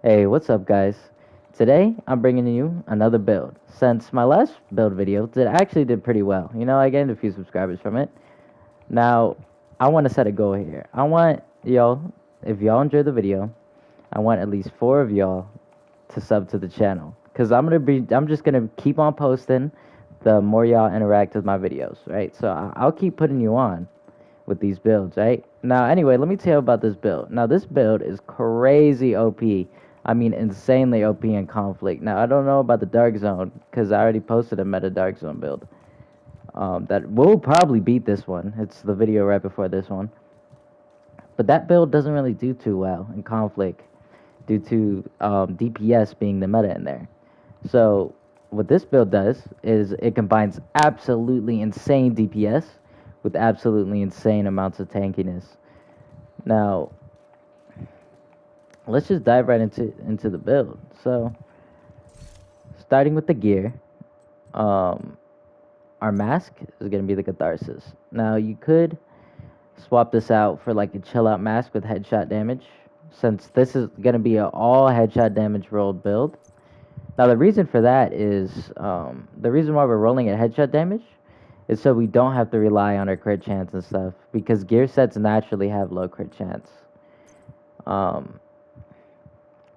Hey, what's up, guys? Today, I'm bringing you another build. Since my last build video actually did pretty well. I gained a few subscribers from it. Now, I want to set a goal here. I want y'all, if y'all enjoy the video, I want at least 4 of y'all to sub to the channel. Because I'm just gonna keep on posting the more y'all interact with my videos, right? So I'll keep putting you on with these builds, right? Now, anyway, let me tell you about this build. Now, this build is crazy OP. I mean, insanely OP in conflict. Now, I don't know about the Dark Zone, because I already posted a meta Dark Zone build. That will probably beat this one. It's the video right before this one. But that build doesn't really do too well in conflict due to DPS being the meta in there. So, what this build does is it combines absolutely insane DPS with absolutely insane amounts of tankiness. Now, let's just dive right into the build. So, starting with the gear, our mask is going to be the Catharsis. Now, you could swap this out for like a chill out mask with headshot damage, since this is going to be an all headshot damage rolled build. Now, the reason for that is the reason why we're rolling at headshot damage is so we don't have to rely on our crit chance and stuff, because gear sets naturally have low crit chance.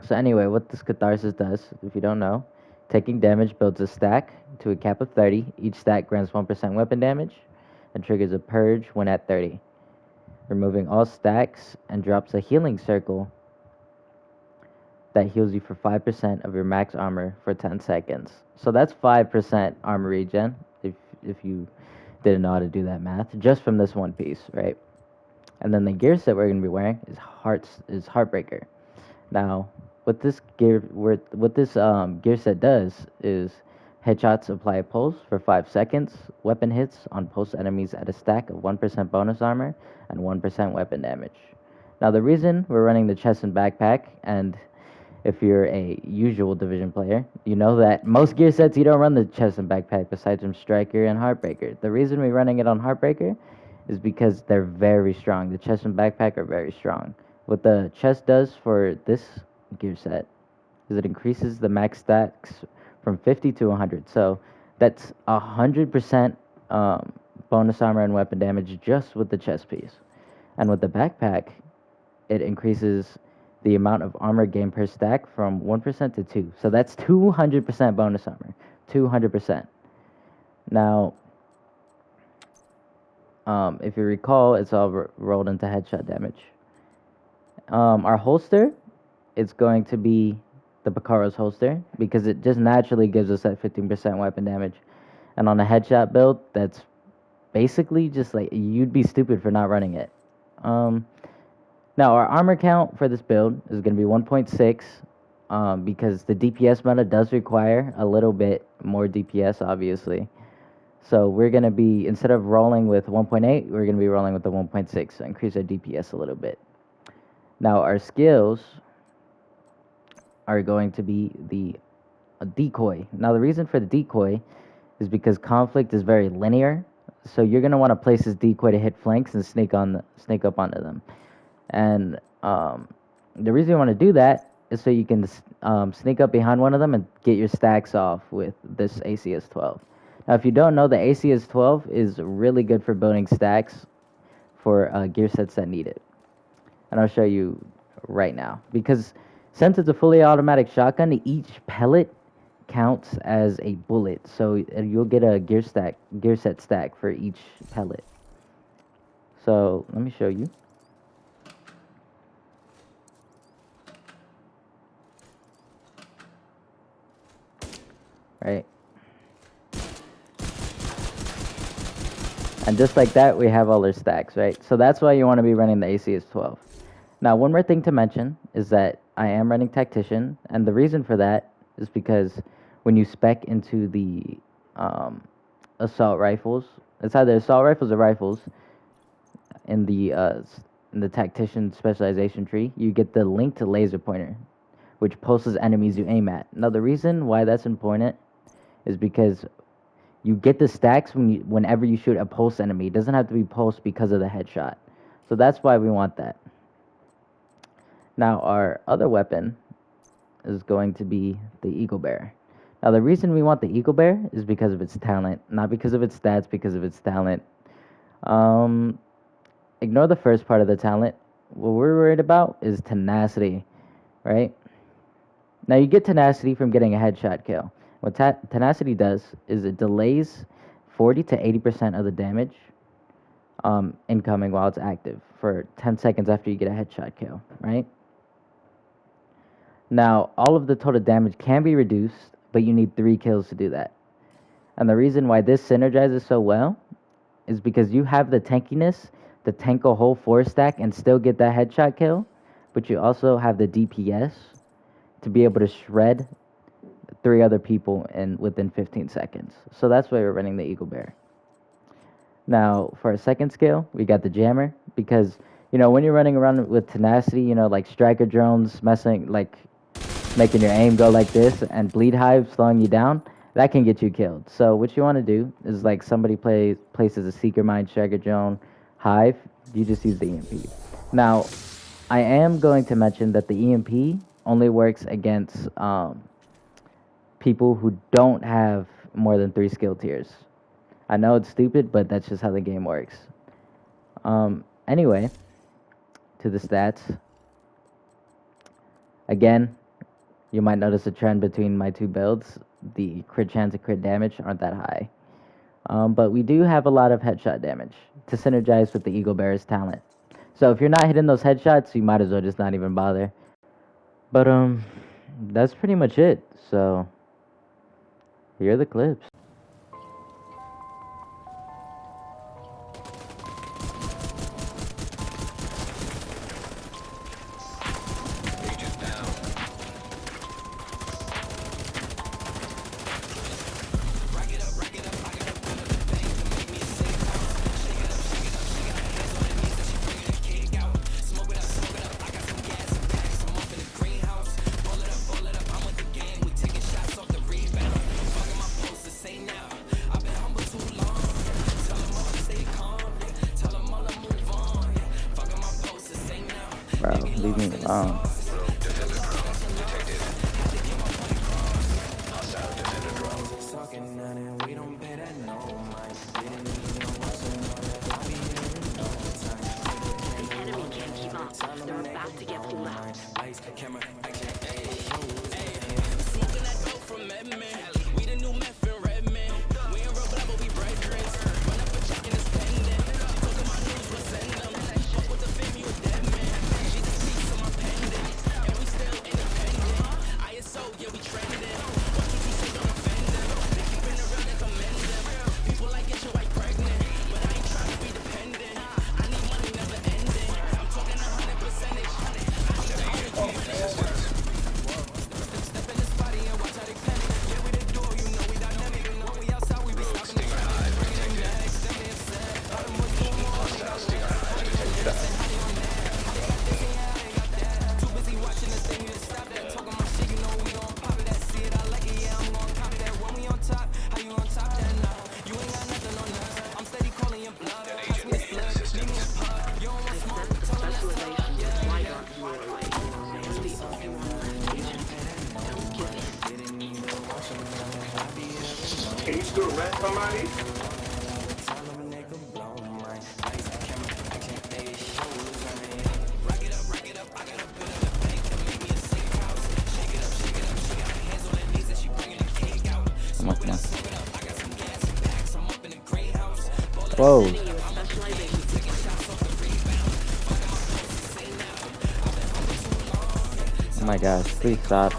So anyway, what this Catharsis does, if you don't know, taking damage builds a stack to a cap of 30. Each stack grants 1% weapon damage and triggers a purge when at 30. Removing all stacks and drops a healing circle that heals you for 5% of your max armor for 10 seconds. So that's 5% armor regen, if you didn't know how to do that math, just from this one piece, right? And then the gear set we're going to be wearing is Heartbreaker. Now, what this gear set does is headshots apply a pulse for 5 seconds, weapon hits on pulse enemies at a stack of 1% bonus armor and 1% weapon damage. Now, the reason we're running the chest and backpack, and if you're a usual division player, you know that most gear sets you don't run the chest and backpack besides from Striker and Heartbreaker. The reason we're running it on Heartbreaker is because they're very strong. The chest and backpack are very strong. What the chest does for this gear set is it increases the max stacks from 50 to 100. So that's 100% bonus armor and weapon damage just with the chest piece. And with the backpack, it increases the amount of armor gained per stack from 1% to 2. So that's 200% bonus armor. 200%. Now, if you recall, it's all rolled into headshot damage. Our holster, it's going to be the Picaro's holster, because it just naturally gives us that 15% weapon damage. And on a headshot build, that's basically just like, you'd be stupid for not running it. Now, our armor count for this build is going to be 1.6, because the DPS meta does require a little bit more DPS, obviously. So we're going to be, instead of rolling with 1.8, we're going to be rolling with the 1.6, so increase our DPS a little bit. Now, our skills are going to be the decoy. Now, the reason for the decoy is because conflict is very linear, so you're going to want to place this decoy to hit flanks and sneak up onto them. And the reason you want to do that is so you can sneak up behind one of them and get your stacks off with this ACS-12. Now, if you don't know, the ACS-12 is really good for building stacks for gear sets that need it. And I'll show you right now. Because since it's a fully automatic shotgun, each pellet counts as a bullet. So you'll get a gear set stack for each pellet. So let me show you. Right. And just like that, we have all our stacks, right? So that's why you want to be running the ACS-12. Now, one more thing to mention is that I am running Tactician, and the reason for that is because when you spec into the assault rifles, it's either assault rifles or rifles in the Tactician specialization tree, you get the link to laser pointer, which pulses enemies you aim at. Now, the reason why that's important is because you get the stacks whenever you shoot a pulse enemy. It doesn't have to be pulsed because of the headshot. So that's why we want that. Now, our other weapon is going to be the Eagle Bear. Now, the reason we want the Eagle Bear is because of its talent, not because of its stats, because of its talent. Um, Ignore the first part of the talent. What we're worried about is tenacity, right? Now, you get tenacity from getting a headshot kill. What tenacity does is it delays 40 to 80% of the damage incoming while it's active for 10 seconds after you get a headshot kill, right? Now, all of the total damage can be reduced, but you need 3 kills to do that. And the reason why this synergizes so well is because you have the tankiness to tank a whole 4 stack and still get that headshot kill, but you also have the DPS to be able to shred 3 other people within 15 seconds. So that's why we're running the Eagle Bear. Now, for our second skill, we got the Jammer, because, when you're running around with tenacity, like striker drones making your aim go like this, and bleed hive slowing you down, that can get you killed. So what you want to do is, like, somebody places a seeker mine, striker drone, hive, you just use the EMP. Now, I am going to mention that the EMP only works against people who don't have more than 3 skill tiers. I know it's stupid, but that's just how the game works. Anyway, to the stats. Again, you might notice a trend between my 2 builds. The crit chance and crit damage aren't that high. But we do have a lot of headshot damage to synergize with the Eagle Bear's talent. So if you're not hitting those headshots, you might as well just not even bother. But that's pretty much it. So here are the clips. Bro, leave me alone. They're about to get too loud. Can you still rent somebody? Come on, come on. Whoa. Oh my gosh, please stop.